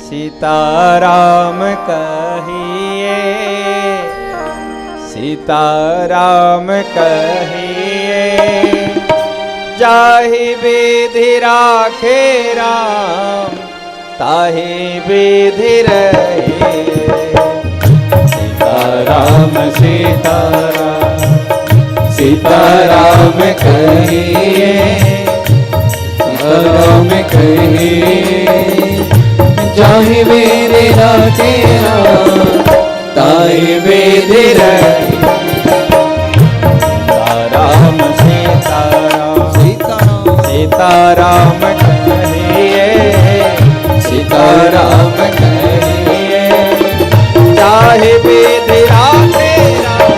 सीताराम कहिए, सीताराम कहिए, जाहि विधि राखे राम ताहि विधि रहे। सीताराम सीताराम सीताराम कहिए, सीताराम कहिए, जाहि विधि राखे राम ताहि विधि रहे। सीताराम सीताराम सीताराम सीताराम कहिए, सीताराम कहिए, जाहि विधि राखे राम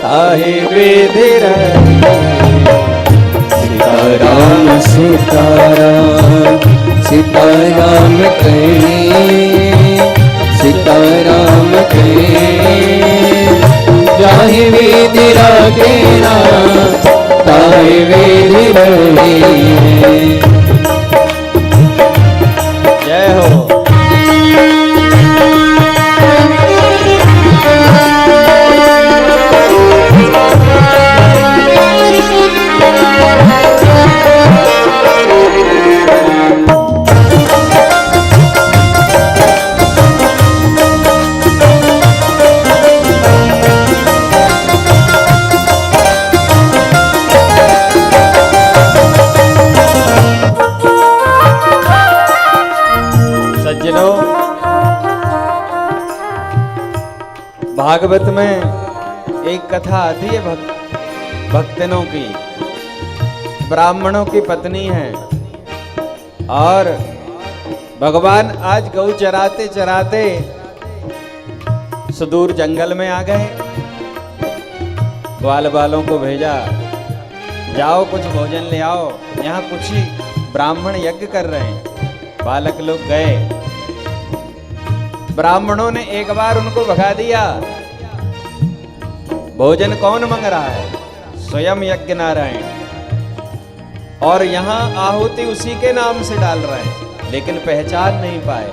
ताहि विधि रहे। सीताराम सीताराम सीताराम कहिए, सीताराम कहिए, जाहि विधि राखे राम ताहि विधि रहे। जय हो। भागवत में एक कथा आती है भक्तनों की। ब्राह्मणों की पत्नी है और भगवान आज गौ चराते चराते सुदूर जंगल में आ गए। ग्वाल बालों को भेजा, जाओ कुछ भोजन ले आओ, यहाँ कुछ ही ब्राह्मण यज्ञ कर रहे हैं। बालक लोग गए, ब्राह्मणों ने एक बार उनको भगा दिया। भोजन कौन मांग रहा है? स्वयं यज्ञ नारायण, और यहाँ आहुति उसी के नाम से डाल रहे हैं, लेकिन पहचान नहीं पाए।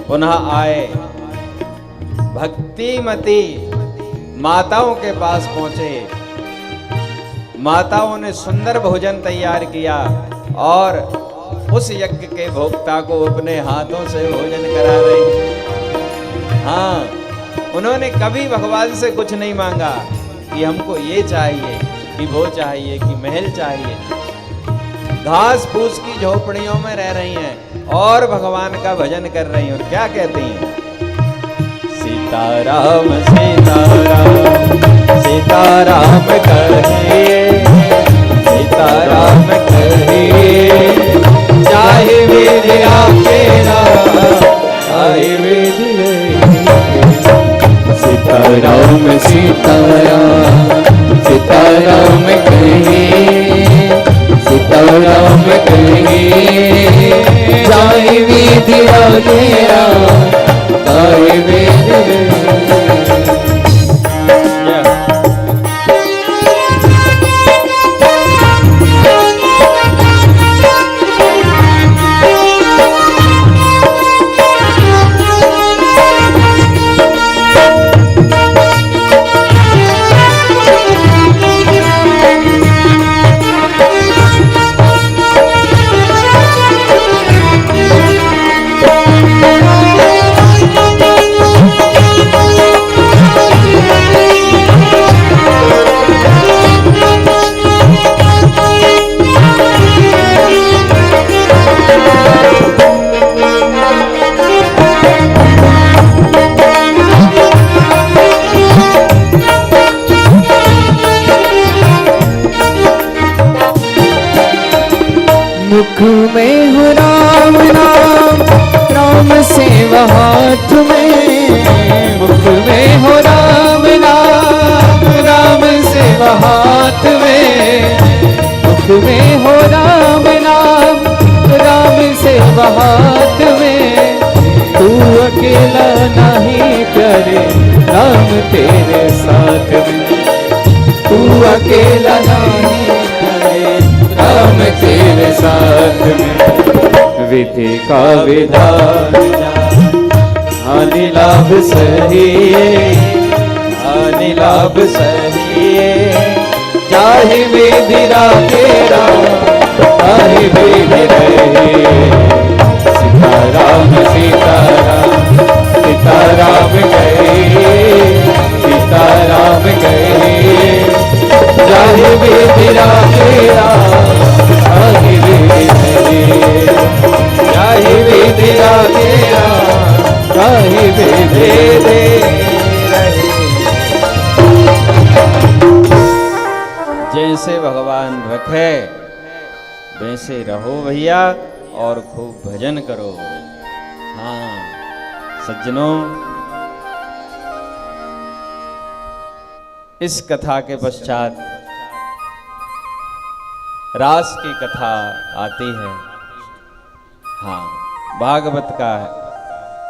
पुनः आए, भक्तिमती माताओं के पास पहुंचे। माताओं ने सुंदर भोजन तैयार किया और उस यज्ञ के भोक्ता को अपने हाथों से भोजन करा रही। हाँ, उन्होंने कभी भगवान से कुछ नहीं मांगा कि हमको ये चाहिए कि वो चाहिए कि महल चाहिए। घास फूस की झोपड़ियों में रह रही हैं और भगवान का भजन कर रही हैं। और क्या कहती हैं? सीताराम सीताराम सीताराम कहिए, सीताराम कहिए, जाहि विधि राखे राम ताहि विधि रहे। सीताराम सीताराम सीताराम कहिए, सीताराम कहिए, जाहि विधि राखे राम ताहि विधि रहे। मुख में हो राम नाम, राम सेवा हाथ में। मुख में हो राम नाम, राम सेवा हाथ में। मुख में हो राम नाम, राम सेवा हाथ में। तू अकेला नहीं करे राम तेरे साथ में। तू अकेला नहीं करे राम तेरे साथ में विधि का विधान हानि लाभ सही हानि लाभ सही चाहे विधि राखेरा चाहे विधि रहे सीताराम सीताराम सीताराम गए सीताराम गए चाहे विधि राखेरा चाहे विधि रहे चाहे विधि राखेरा चाहे विधि रहे। जैसे भगवान रखे वैसे रहो भैया और खूब भजन करो। हाँ सज्जनों, इस कथा के पश्चात रास की कथा आती है। हाँ, भागवत का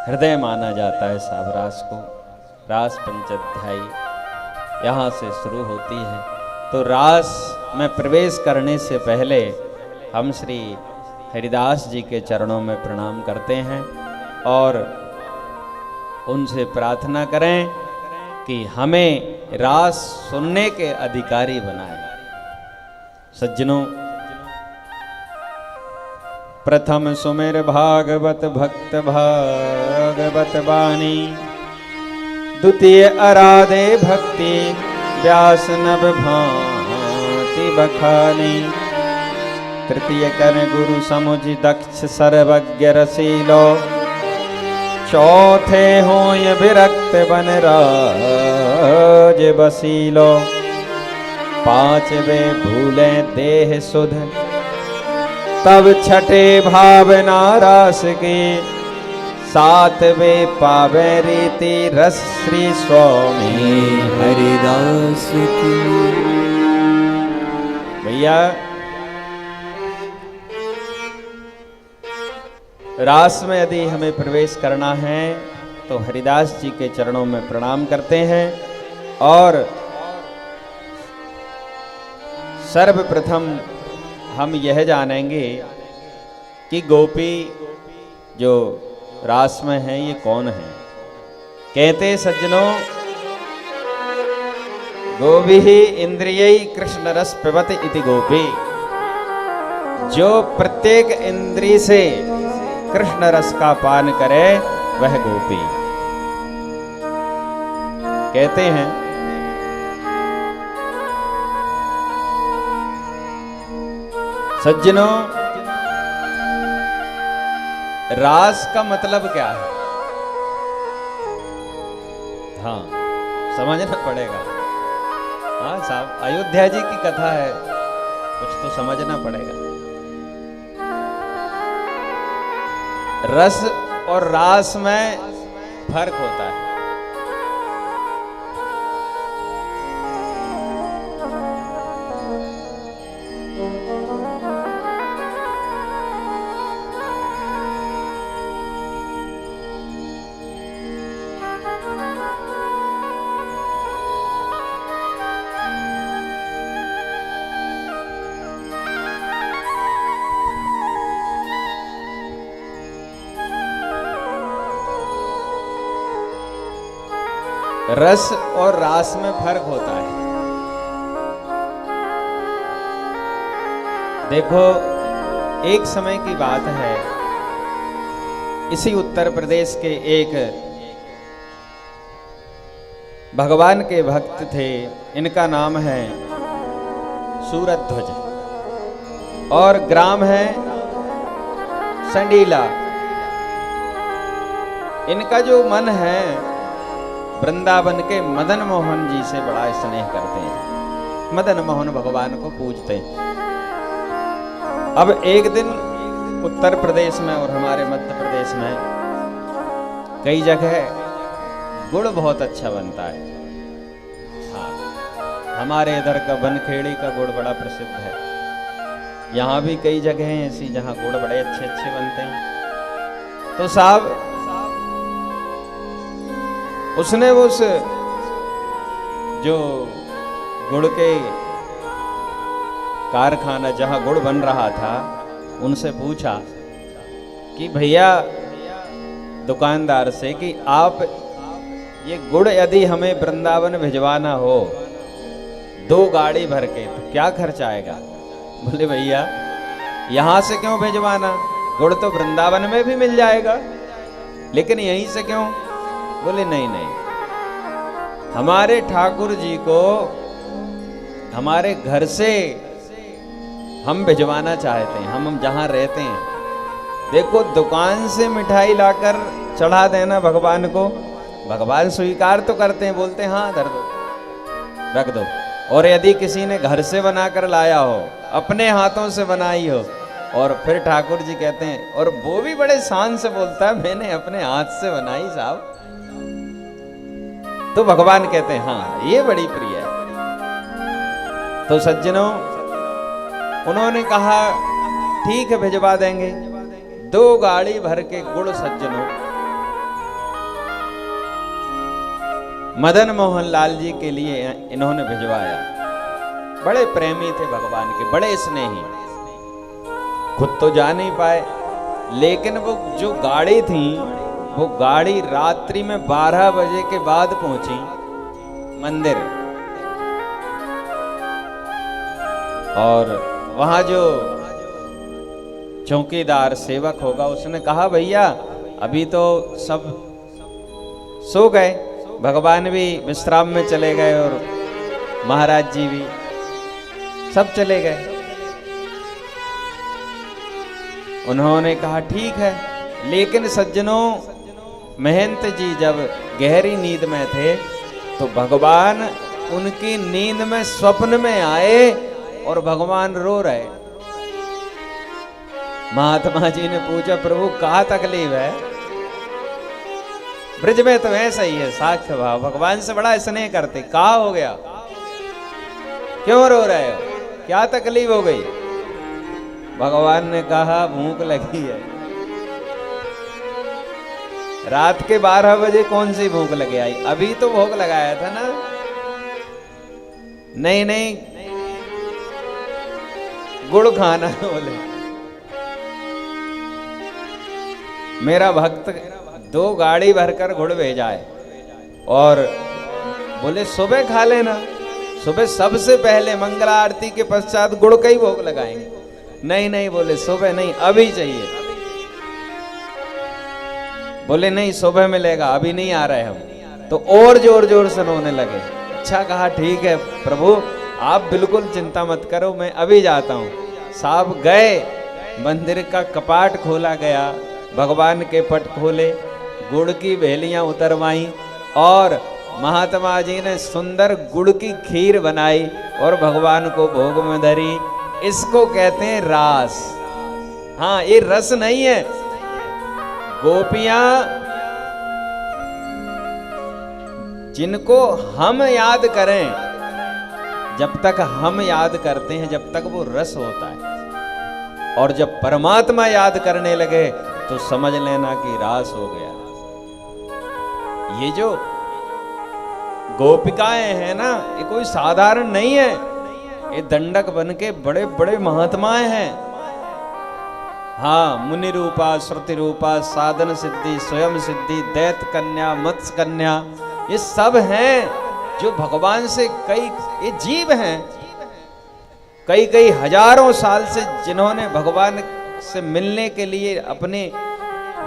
हृदय माना जाता है साहब रास को। रास पंचाध्यायी यहाँ से शुरू होती है। तो रास में प्रवेश करने से पहले हम श्री हरिदास जी के चरणों में प्रणाम करते हैं और उनसे प्रार्थना करें कि हमें रास सुनने के अधिकारी बनाएं। सज्जनों, प्रथम सुमेर भागवत भक्त भागवत बानी, द्वितीय आराधे भक्ति व्यास नभ भांति बखानी, तृतीय कर गुरु समुझ दक्ष सर्वज्ञ रसीलो, चौथे होय विरक्त बन राज बसीलो, पांचवे भूले देह सुध तब छठे भावना रास की, सातवें पावे रीति रस श्री स्वामी हरिदास की। भैया रास में यदि हमें प्रवेश करना है तो हरिदास जी के चरणों में प्रणाम करते हैं और सर्वप्रथम हम यह जानेंगे कि गोपी जो रास में है ये कौन है। कहते सज्जनों, गोपी ही इंद्रियई कृष्ण रस पिबत इति गोपी। जो प्रत्येक इंद्रिय से कृष्ण रस का पान करे वह गोपी। कहते हैं सज्जनों, रास का मतलब क्या है? हाँ, समझना पड़ेगा। हाँ साहब, अयोध्या जी की कथा है, कुछ तो समझना पड़ेगा। रस और रास में फर्क होता है। रस और रास में फर्क होता है। देखो, एक समय की बात है, इसी उत्तर प्रदेश के एक भगवान के भक्त थे। इनका नाम है सूरध्वज और ग्राम है संडीला। इनका जो मन है वृंदावन के मदन मोहन जी से बड़ा स्नेह करते हैं। मदन मोहन भगवान को पूजते हैं। अब एक दिन उत्तर प्रदेश में और हमारे मध्य प्रदेश में कई जगह गुड़ बहुत अच्छा बनता है। हाँ, हमारे इधर का बनखेड़ी का गुड़ बड़ा प्रसिद्ध है। यहाँ भी कई जगह हैं ऐसी जहाँ गुड़ बड़े अच्छे अच्छे बनते हैं। तो साहब, उसने उस जो गुड़ के कारखाना जहां गुड़ बन रहा था उनसे पूछा कि भैया दुकानदार से कि आप ये गुड़ यदि हमें वृंदावन भिजवाना हो 2 गाड़ी भर के तो क्या खर्च आएगा? बोले भैया यहां से क्यों भिजवाना, गुड़ तो वृंदावन में भी मिल जाएगा, लेकिन यहीं से क्यों? बोले नहीं नहीं, हमारे ठाकुर जी को हमारे घर से हम भिजवाना चाहते हैं, हम जहां रहते हैं। देखो दुकान से मिठाई लाकर चढ़ा देना भगवान को, भगवान स्वीकार तो करते हैं, बोलते हैं हाँ धर दो रख दो। और यदि किसी ने घर से बनाकर लाया हो, अपने हाथों से बनाई हो, और फिर ठाकुर जी कहते हैं, और वो भी बड़े शान से बोलता है मैंने अपने हाथ से बनाई साहब, तो भगवान कहते हैं हाँ ये बड़ी प्रिय है। तो सज्जनों उन्होंने कहा ठीक है भिजवा देंगे। 2 गाड़ी भर के गुड़ सज्जनों मदन मोहन लाल जी के लिए इन्होंने भिजवाया। बड़े प्रेमी थे भगवान के, बड़े स्नेही, खुद तो जा नहीं पाए, लेकिन वो जो गाड़ी थी वो गाड़ी रात्रि में 12 बजे के बाद पहुंची मंदिर। और वहां जो चौकीदार सेवक होगा उसने कहा भैया अभी तो सब सो गए, भगवान भी विश्राम में चले गए और महाराज जी भी सब चले गए। उन्होंने कहा ठीक है, लेकिन सज्जनों महंत जी जब गहरी नींद में थे तो भगवान उनकी नींद में स्वप्न में आए और भगवान रो रहे। महात्मा जी ने पूछा प्रभु क्या तकलीफ है? ब्रज में तो ऐसा ही है, साक्ष्य भाव, भगवान से बड़ा स्नेह करते, क्या हो गया, क्यों रो रहे हो, क्या तकलीफ हो गई? भगवान ने कहा भूख लगी है। रात के 12 बजे कौन सी भूख लगे आई, अभी तो भोग लगाया था ना। नहीं नहीं गुड़ खाना। बोले मेरा भक्त 2 गाड़ी भरकर गुड़ भेजा है, और बोले सुबह खा लेना, सुबह सबसे पहले मंगला आरती के पश्चात गुड़ का ही भोग लगाएंगे। नहीं नहीं बोले सुबह नहीं, अभी चाहिए। बोले नहीं सुबह मिलेगा, अभी नहीं आ रहे हम। तो और जोर जोर से रोने लगे। अच्छा कहा ठीक है प्रभु आप बिल्कुल चिंता मत करो, मैं अभी जाता हूँ। साहब गए, मंदिर का कपाट खोला गया, भगवान के पट खोले, गुड़ की भेलियां उतरवाई और महात्मा जी ने सुंदर गुड़ की खीर बनाई और भगवान को भोग में धरी। इसको कहते हैं रास। हाँ ये रस नहीं है। गोपियां जिनको हम याद करें, जब तक हम याद करते हैं जब तक वो रस होता है, और जब परमात्मा याद करने लगे तो समझ लेना कि रास हो गया। ये जो गोपिकाएं हैं ना, ये कोई साधारण नहीं है, ये दंडक बन के बड़े बड़े महात्माएं हैं। हाँ मुनि रूपा, श्रुति रूपा, साधन सिद्धि, स्वयं सिद्धि, दैत कन्या, मत्स्य कन्या, ये सब हैं जो भगवान से कई, ये जीव हैं कई कई हजारों साल से, जिन्होंने भगवान से मिलने के लिए अपनी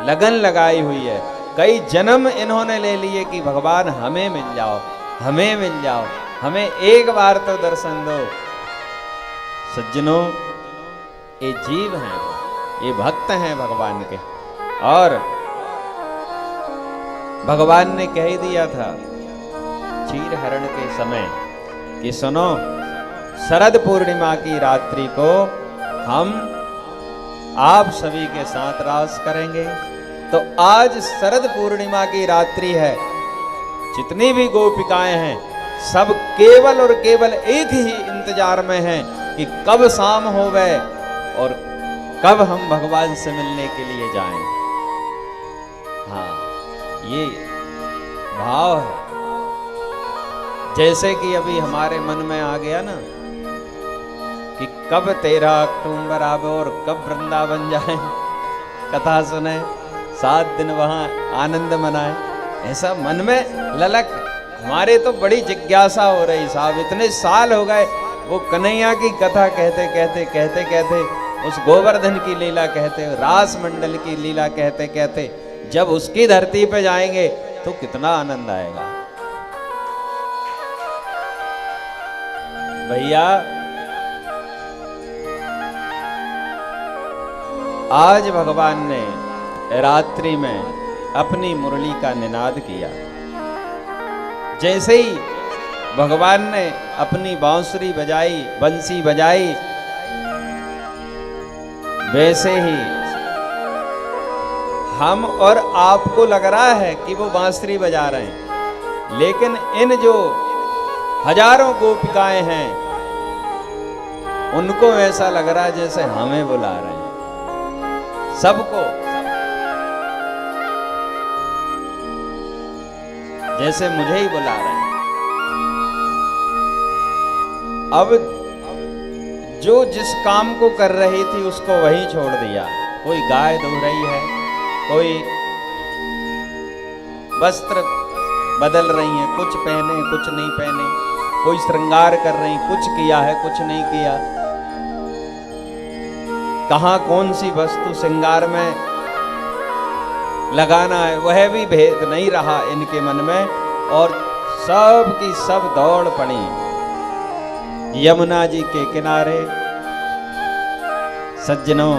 लगन लगाई हुई है। कई जन्म इन्होंने ले लिए कि भगवान हमें मिल जाओ, हमें मिल जाओ, हमें एक बार तो दर्शन दो। सज्जनों ये जीव हैं, ये भक्त हैं भगवान के। और भगवान ने कह दिया था क्षीर हरण के समय कि सुनो शरद पूर्णिमा की रात्रि को हम आप सभी के साथ रास करेंगे। तो आज शरद पूर्णिमा की रात्रि है, जितनी भी गोपिकाएं हैं सब केवल और केवल एक ही इंतजार में हैं कि कब शाम हो गए और कब हम भगवान से मिलने के लिए जाएं। हाँ ये भाव है। जैसे कि अभी हमारे मन में आ गया ना कि कब 13 अक्टूबर आवे और कब वृंदावन जाए, कथा सुने, 7 दिन वहां आनंद मनाए, ऐसा मन में ललक। हमारे तो बड़ी जिज्ञासा हो रही साहब, इतने साल हो गए वो कन्हैया की कथा कहते कहते कहते कहते, उस गोवर्धन की लीला कहते, रास मंडल की लीला कहते कहते, जब उसकी धरती पे जाएंगे तो कितना आनंद आएगा। भैया आज भगवान ने रात्रि में अपनी मुरली का निनाद किया। जैसे ही भगवान ने अपनी बांसुरी बजाई, बंसी बजाई, वैसे ही हम और आपको लग रहा है कि वो बांसुरी बजा रहे हैं, लेकिन इन जो हजारों गोपिकाएं हैं उनको ऐसा लग रहा है जैसे हमें बुला रहे हैं, सबको जैसे मुझे ही बुला रहे हैं। अब जो जिस काम को कर रही थी उसको वहीं छोड़ दिया। कोई गाय धो रही है, कोई वस्त्र बदल रही है, कुछ पहने कुछ नहीं पहने, कोई श्रृंगार कर रही, कुछ किया है कुछ नहीं किया, कहां कौन सी वस्तु श्रृंगार में लगाना है वह भी भेद नहीं रहा इनके मन में, और सब की सब दौड़ पड़ी यमुना जी के किनारे। सज्जनों,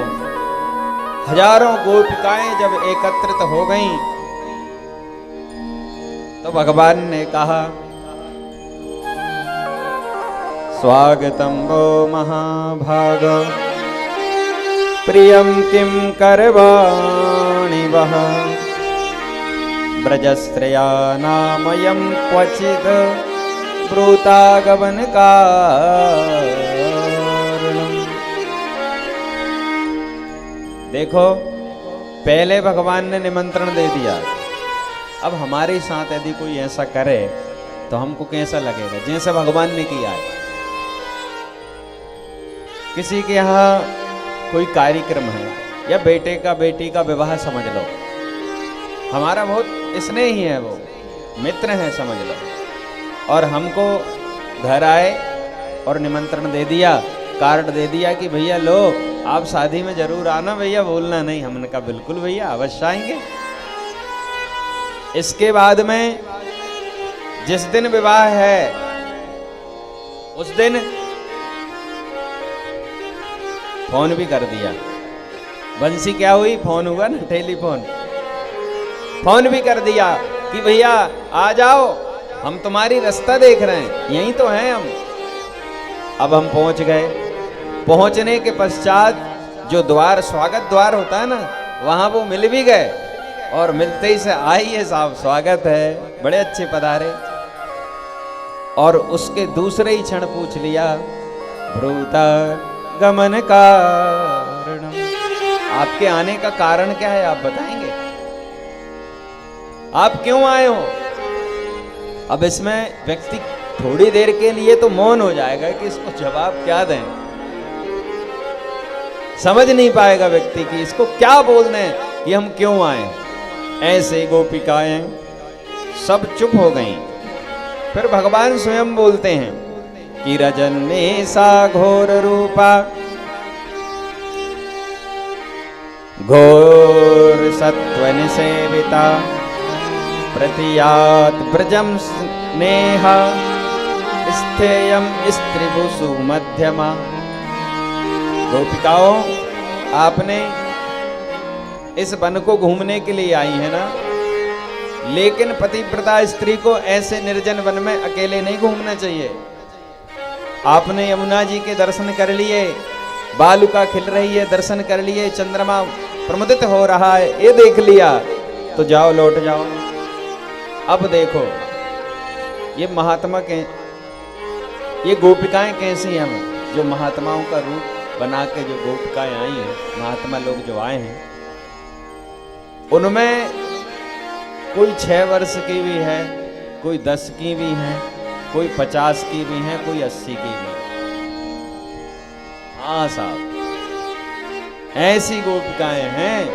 हजारों गोपिकाएं जब एकत्रित हो गईं तो भगवान ने कहा, स्वागतम वो महाभाग प्रियम किम करवाणि वह ब्रजस्त्रया नामयम क्वचिद ब्रूतागमन कारणम। देखो, पहले भगवान ने निमंत्रण दे दिया, अब हमारे साथ यदि कोई ऐसा करे तो हमको कैसा लगेगा, जैसे भगवान ने किया है। किसी के यहाँ कोई कार्यक्रम है या बेटे का बेटी का विवाह समझ लो, हमारा बहुत स्नेही है, वो मित्र है समझ लो, और हमको घर आए और निमंत्रण दे दिया, कार्ड दे दिया कि भैया लो आप शादी में जरूर आना भैया, बोलना नहीं। हमने कहा बिल्कुल भैया अवश्य आएंगे। इसके बाद में जिस दिन विवाह है उस दिन फोन भी कर दिया। बंसी क्या हुई, फोन हुआ ना, टेलीफोन, फोन भी कर दिया कि भैया आ जाओ, हम तुम्हारी रास्ता देख रहे हैं, यहीं तो हैं हम। अब हम पहुंच गए। पहुंचने के पश्चात जो द्वार, स्वागत द्वार होता है ना, वहां वो मिल भी गए, और मिलते ही से आइए साहब स्वागत है, बड़े अच्छे पधारे। और उसके दूसरे ही क्षण पूछ लिया, ब्रूता गमन कारण, आपके आने का कारण क्या है, आप बताएंगे, आप क्यों आए हो। अब इसमें व्यक्ति थोड़ी देर के लिए तो मौन हो जाएगा कि इसको जवाब क्या दें, समझ नहीं पाएगा व्यक्ति कि इसको क्या बोलने हैं कि हम क्यों आए। ऐसे गोपिकाएं सब चुप हो गईं। फिर भगवान स्वयं बोलते हैं कि रजन्ने सा घोर रूपा घोर सत्वन सेविता प्रतियात ब्रजम स्नेहा स्थेयम स्त्रिभुसु मध्यमा। गोपिकाओं, आपने इस वन को घूमने के लिए आई है ना, लेकिन पतिव्रता स्त्री को ऐसे निर्जन वन में अकेले नहीं घूमना चाहिए। आपने यमुना जी के दर्शन कर लिए, बालुका खिल रही है दर्शन कर लिए, चंद्रमा प्रमुदित हो रहा है ये देख लिया, तो जाओ लौट जाओ। अब देखो ये महात्मा के, ये गोपिकाएं कैसी हैं, जो महात्माओं का रूप बना के जो गोपिकाएं आई हैं, महात्मा लोग जो आए हैं, उनमें कोई 6 वर्ष की भी है, कोई 10 की भी है, कोई 50 की भी है, कोई 80 की भी है। हाँ साहब, ऐसी गोपिकाएं हैं।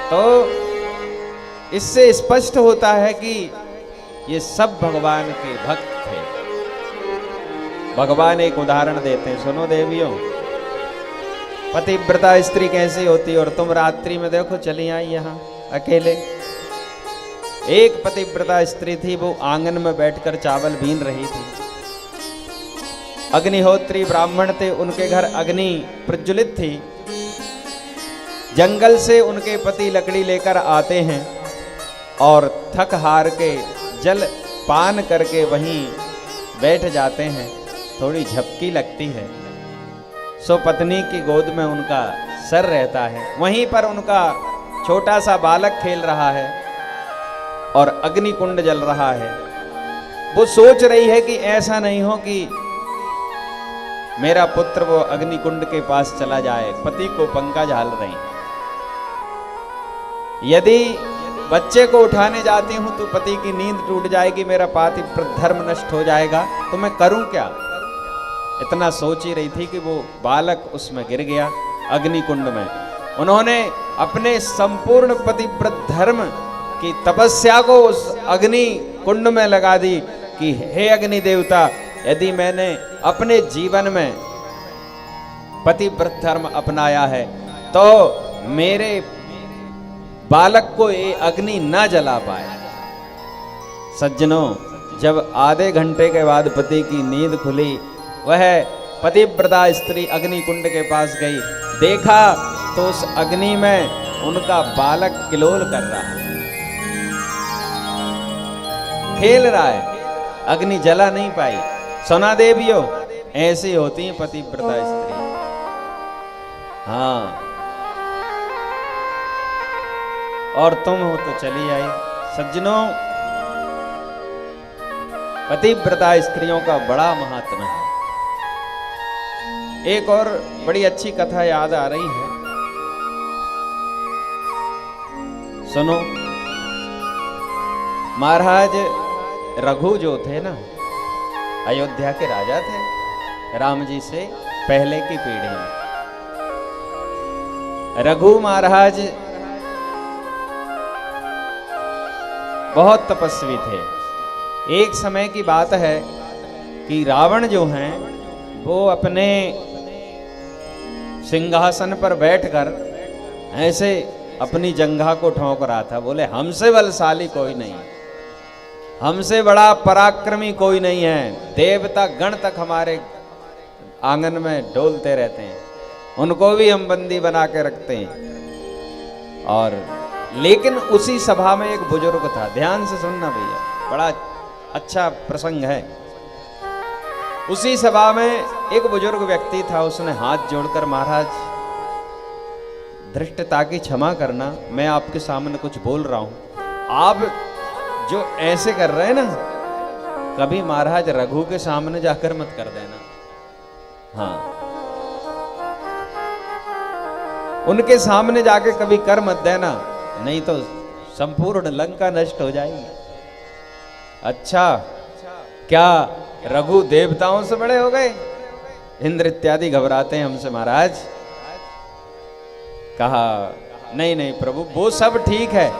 तो इससे स्पष्ट होता है कि ये सब भगवान के भक्त थे। भगवान एक उदाहरण देते हैं, सुनो देवियों, पतिव्रता स्त्री कैसी होती, और तुम रात्रि में देखो चली आई यहां अकेले। एक पतिव्रता स्त्री थी, वो आंगन में बैठकर चावल बीन रही थी। अग्निहोत्री ब्राह्मण थे, उनके घर अग्नि प्रज्वलित थी। जंगल से उनके पति लकड़ी लेकर आते हैं और थक हार के जल पान करके वहीं बैठ जाते हैं। थोड़ी झपकी लगती है, सो पत्नी की गोद में उनका सर रहता है। वहीं पर उनका छोटा सा बालक खेल रहा है और अग्नि कुंड जल रहा है। वो सोच रही है कि ऐसा नहीं हो कि मेरा पुत्र वो अग्नि कुंड के पास चला जाए। पति को पंखा झाल रही, यदि बच्चे को उठाने जाती हूं तो पति की नींद टूट जाएगी, मेरा पातिव्रत धर्म नष्ट हो जाएगा, तो मैं करूं क्या। इतना सोच ही रही थी कि वो बालक उसमें गिर गया अग्नि कुंड में। उन्होंने अपने संपूर्ण पतिव्रत धर्म की तपस्या को उस अग्नि कुंड में लगा दी कि हे अग्नि देवता, यदि मैंने अपने जीवन में पतिव्रत धर्म अपनाया है तो मेरे बालक को ये अग्नि ना जला पाए। सज्जनों, जब आधे घंटे के बाद पति की नींद खुली, वह पतिव्रता स्त्री अग्नि कुंड के पास गई। देखा तो उस अग्नि में उनका बालक किलोल कर रहा है, खेल रहा है। अग्नि जला नहीं पाई। सुना देवियों, ऐसी होती हैं पतिव्रता स्त्री। हाँ, और तुम हो तो चली आई। सज्जनों, पतिव्रता स्त्रियों का बड़ा महात्मा है। एक और बड़ी अच्छी कथा याद आ रही है, सुनो। महाराज रघु जो थे ना, अयोध्या के राजा थे, राम जी से पहले की पीढ़ी में। रघु महाराज बहुत तपस्वी थे। एक समय की बात है कि रावण जो हैं वो अपने सिंहासन पर बैठकर ऐसे अपनी जंघा को ठोंक रहा था। बोले, हमसे बलशाली कोई नहीं, हमसे बड़ा पराक्रमी कोई नहीं है। देवता गण तक हमारे आंगन में डोलते रहते हैं, उनको भी हम बंदी बना के रखते हैं। और लेकिन उसी सभा में एक बुजुर्ग था, ध्यान से सुनना भैया, बड़ा अच्छा प्रसंग है। उसी सभा में एक बुजुर्ग व्यक्ति था, उसने हाथ जोड़कर, महाराज धृष्टता की क्षमा करना, मैं आपके सामने कुछ बोल रहा हूं। आप जो ऐसे कर रहे हैं ना, कभी महाराज रघु के सामने जाकर मत कर देना। हाँ, उनके सामने जाके कभी कर मत देना, नहीं तो संपूर्ण लंका नष्ट हो जाएगी। अच्छा, क्या रघु देवताओं से बड़े हो गए? इंद्र इत्यादि घबराते हैं हमसे महाराज। कहा, नहीं नहीं प्रभु, वो सब ठीक है,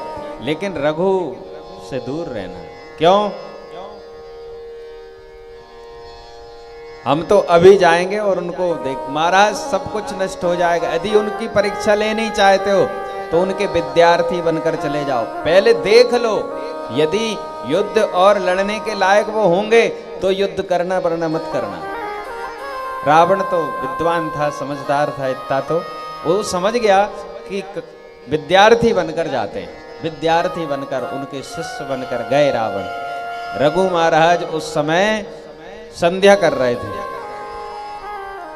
लेकिन रघु से दूर रहना। क्यों? हम तो अभी जाएंगे और उनको देख, महाराज सब कुछ नष्ट हो जाएगा। यदि उनकी परीक्षा लेनी चाहते हो तो उनके विद्यार्थी बनकर चले जाओ, पहले देख लो, यदि युद्ध और लड़ने के लायक वो होंगे तो युद्ध करना, वरना मत करना। रावण तो विद्वान था, समझदार था, इतना तो वो समझ गया कि विद्यार्थी बनकर जाते हैं। विद्यार्थी बनकर, उनके शिष्य बनकर गए रावण। रघु महाराज उस समय संध्या कर रहे थे।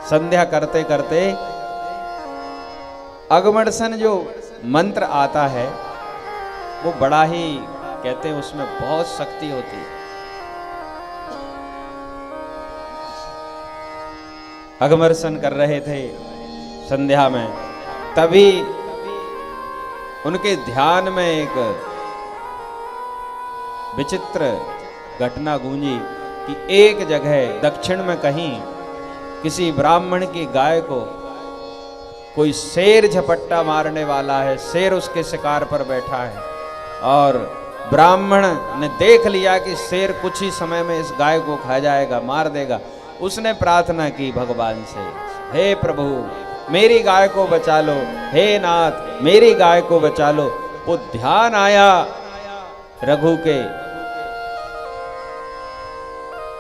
संध्या करते करते अगमड़सन जो मंत्र आता है वो बड़ा ही, कहते हैं उसमें बहुत शक्ति होती है। अगमर्शन कर रहे थे संध्या में, तभी उनके ध्यान में एक विचित्र घटना गूंजी कि एक जगह दक्षिण में कहीं किसी ब्राह्मण की गाय को कोई शेर झपट्टा मारने वाला है, शेर उसके शिकार पर बैठा है और ब्राह्मण ने देख लिया कि शेर कुछ ही समय में इस गाय को खा जाएगा, मार देगा। उसने प्रार्थना की भगवान से, हे प्रभु मेरी गाय को बचा लो, हे नाथ मेरी गाय को बचा लो। वो ध्यान आया रघु के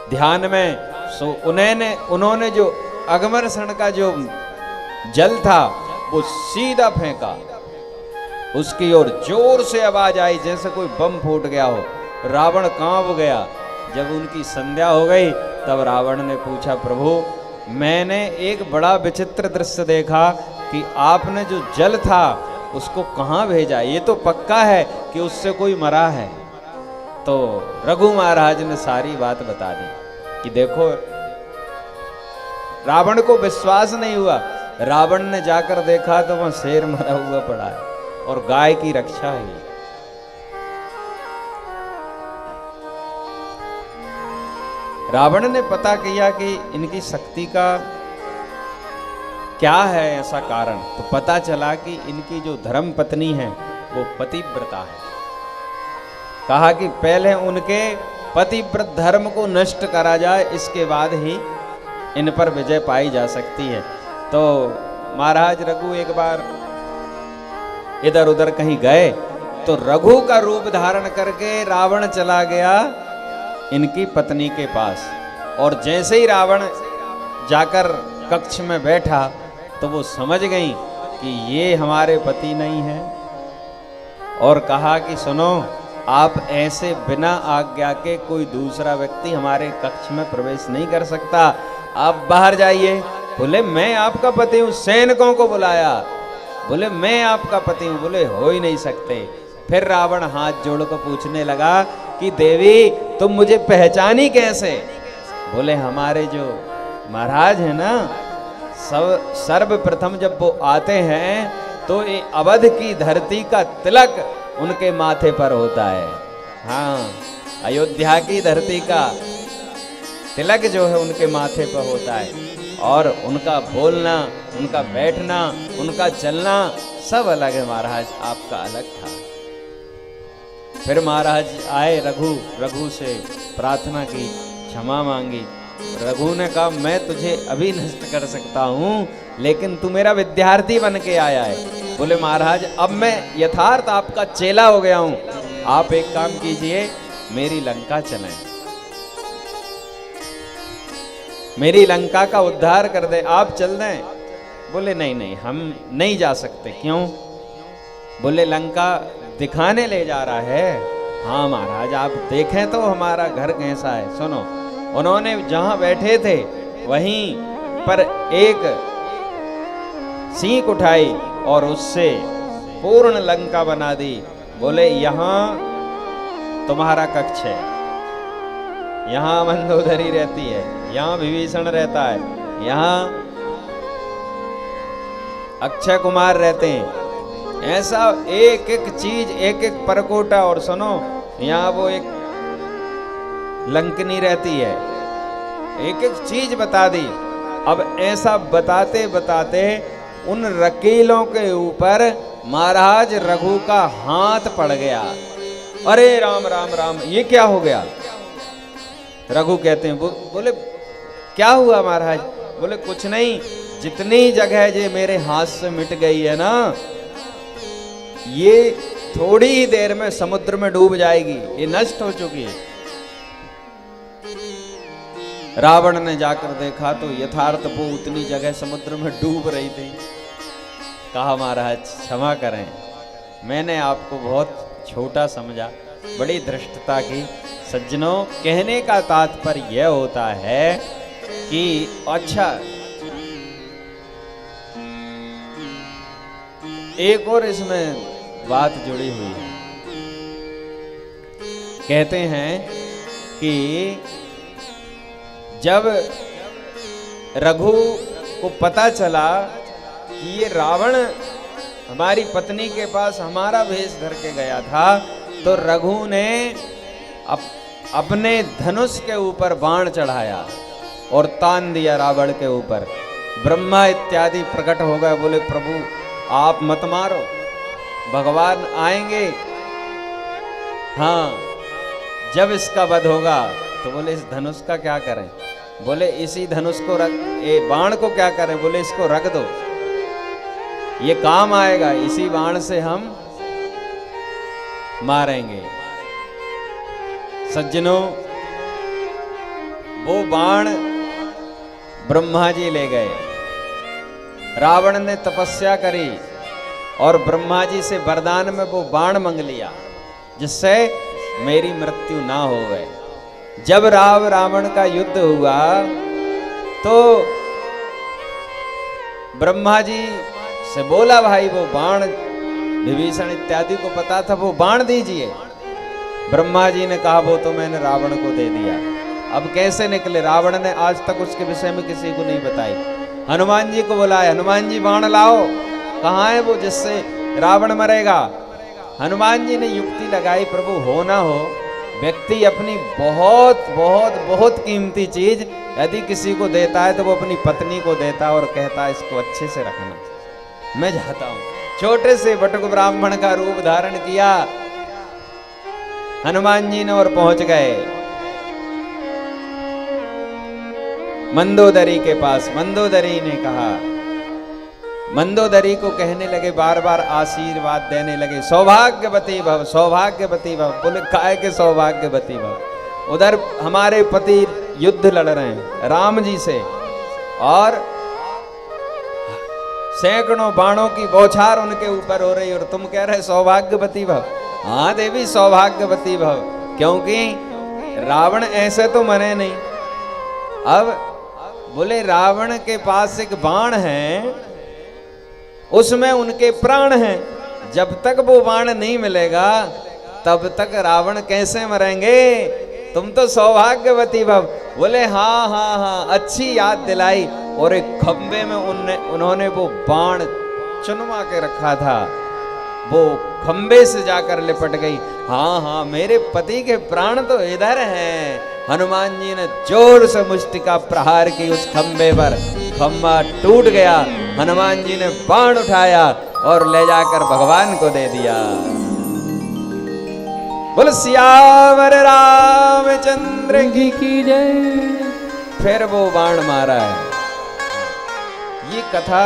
ध्यान में, सो उन्होंने जो अगमर्षण का जो जल था वो सीधा फेंका उसकी ओर। जोर से आवाज आई जैसे कोई बम फूट गया हो। रावण कांप गया। जब उनकी संध्या हो गई तब रावण ने पूछा, प्रभु मैंने एक बड़ा विचित्र दृश्य देखा कि आपने जो जल था उसको कहां भेजा? ये तो पक्का है कि उससे कोई मरा है। तो रघु महाराज ने सारी बात बता दी कि देखो, रावण को विश्वास नहीं हुआ। रावण ने जाकर देखा तो वहां शेर मरा हुआ पड़ा है और गाय की रक्षा है। रावण ने पता किया कि इनकी शक्ति का क्या है ऐसा कारण, तो पता चला कि इनकी जो धर्म पत्नी है वो पतिव्रता है। कहा कि पहले उनके पतिव्रत धर्म को नष्ट करा जाए, इसके बाद ही इन पर विजय पाई जा सकती है। तो महाराज रघु एक बार इधर उधर कहीं गए तो रघु का रूप धारण करके रावण चला गया इनकी पत्नी के पास। और जैसे ही रावण जाकर कक्ष में बैठा तो वो समझ गई कि ये हमारे पति नहीं है और कहा कि सुनो, आप ऐसे बिना आज्ञा के कोई दूसरा व्यक्ति हमारे कक्ष में प्रवेश नहीं कर सकता, आप बाहर जाइए। बोले मैं आपका पति हूं, सैनिकों को बुलाया। बोले मैं आपका पति हूं। बोले हो ही नहीं सकते। फिर रावण हाथ जोड़कर पूछने लगा कि देवी तुम मुझे पहचानी कैसे? बोले हमारे जो महाराज है ना, सर्वप्रथम जब वो आते हैं तो ये अवध की धरती का तिलक उनके माथे पर होता है। हाँ, अयोध्या की धरती का तिलक जो है उनके माथे पर होता है और उनका बोलना, उनका बैठना, उनका चलना सब अलग है। महाराज आपका अलग था। फिर महाराज आए रघु से प्रार्थना की, क्षमा मांगी। रघु ने कहा मैं तुझे अभी नष्ट कर सकता हूं, लेकिन तू मेरा विद्यार्थी बन के आया है। बोले महाराज अब मैं यथार्थ आपका चेला हो गया हूं, आप एक काम कीजिए, मेरी लंका चलें, मेरी लंका का उद्धार कर दे, आप चल दें। बोले नहीं नहीं हम नहीं जा सकते। क्यों? बोले लंका दिखाने ले जा रहा है। हाँ महाराज आप देखें तो हमारा घर कैसा है। सुनो, उन्होंने जहां बैठे थे वहीं पर एक सींक उठाई और उससे पूर्ण लंका बना दी। बोले यहां तुम्हारा कक्ष है, यहां मंदोदरी रहती है, यहां विभीषण रहता है, यहां अक्षय कुमार रहते हैं। ऐसा एक एक चीज, एक एक परकोटा। और सुनो, यहां वो एक लंकनी रहती है, एक एक चीज बता दी। अब ऐसा बताते बताते उन रकीलों के ऊपर महाराज रघु का हाथ पड़ गया। अरे राम राम राम, ये क्या हो गया? रघु कहते हैं, बोले क्या हुआ महाराज? बोले कुछ नहीं, जितनी जगह जे मेरे हाथ से मिट गई है ना, ये थोड़ी ही देर में समुद्र में डूब जाएगी, ये नष्ट हो चुकी है। रावण ने जाकर देखा तो यथार्थ वो उतनी जगह समुद्र में डूब रही थी। कहा महाराज क्षमा करें, मैंने आपको बहुत छोटा समझा, बड़ी धृष्टता की। सज्जनों, कहने का तात्पर्य यह होता है कि अच्छा, एक और इसमें बात जुड़ी हुई है। कहते हैं कि जब रघु को पता चला कि ये रावण हमारी पत्नी के पास हमारा भेष धर के गया था, तो रघु ने अपने धनुष के ऊपर बाण चढ़ाया और तान दिया रावण के ऊपर। ब्रह्मा इत्यादि प्रकट हो गए, बोले प्रभु आप मत मारो, भगवान आएंगे, हाँ जब इसका वध होगा तो बोले इस धनुष का क्या करें, बोले इसी धनुष को रख, ये बाण को क्या करें, बोले इसको रख दो, ये काम आएगा, इसी बाण से हम मारेंगे। सज्जनों, वो बाण ब्रह्मा जी ले गए। रावण ने तपस्या करी और ब्रह्मा जी से वरदान में वो बाण मांग लिया जिससे मेरी मृत्यु ना हो गए। जब रावण का युद्ध हुआ तो ब्रह्मा जी से बोला भाई वो बाण, विभीषण इत्यादि को पता था, वो बाण दीजिए। ब्रह्मा जी ने कहा वो तो मैंने रावण को दे दिया। अब कैसे निकले, रावण ने आज तक उसके विषय में किसी को नहीं बताई। हनुमान जी को बुलाया, हनुमान जी बाण लाओ, कहाँ है वो जिससे रावण मरेगा। हनुमान जी ने युक्ति लगाई, प्रभु हो ना हो व्यक्ति अपनी बहुत बहुत बहुत कीमती चीज यदि किसी को देता है तो वो अपनी पत्नी को देता है और कहता है इसको अच्छे से रखना, मैं जाता हूं। छोटे से बटुक ब्राह्मण का रूप धारण किया हनुमान जी ने और पहुंच गए मंदोदरी के पास। मंदोदरी ने कहा, मंदोदरी को कहने लगे, बार बार आशीर्वाद देने लगे, सौभाग्यवती भव, सौभाग्यवती भव। बोले काय के सौभाग्यवती भव, उधर हमारे पति युद्ध लड़ रहे हैं राम जी से और सैकड़ों बाणों की बौछार उनके ऊपर हो रही और तुम कह रहे सौभाग्यवती भव। हाँ देवी सौभाग्यवती भव, क्योंकि रावण ऐसे तो मरे नहीं। अब बोले रावण के पास एक बाण है, उसमें उनके प्राण हैं, जब तक वो बाण नहीं मिलेगा तब तक रावण कैसे मरेंगे, तुम तो सौभाग्यवती भव। बोले हाँ हाँ हाँ, अच्छी याद दिलाई। और एक खंबे में उन्होंने वो बाण चुनवा के रखा था, वो खंबे से जाकर लिपट गई। हाँ हाँ, मेरे पति के प्राण तो इधर हैं। हनुमान जी ने जोर से मुष्टि का प्रहार की उस खंबे पर, खंबा टूट गया। हनुमान जी ने बाण उठाया और ले जाकर भगवान को दे दिया। बोल सियावर रामचंद्र की जय। फिर वो बाण मारा है। ये कथा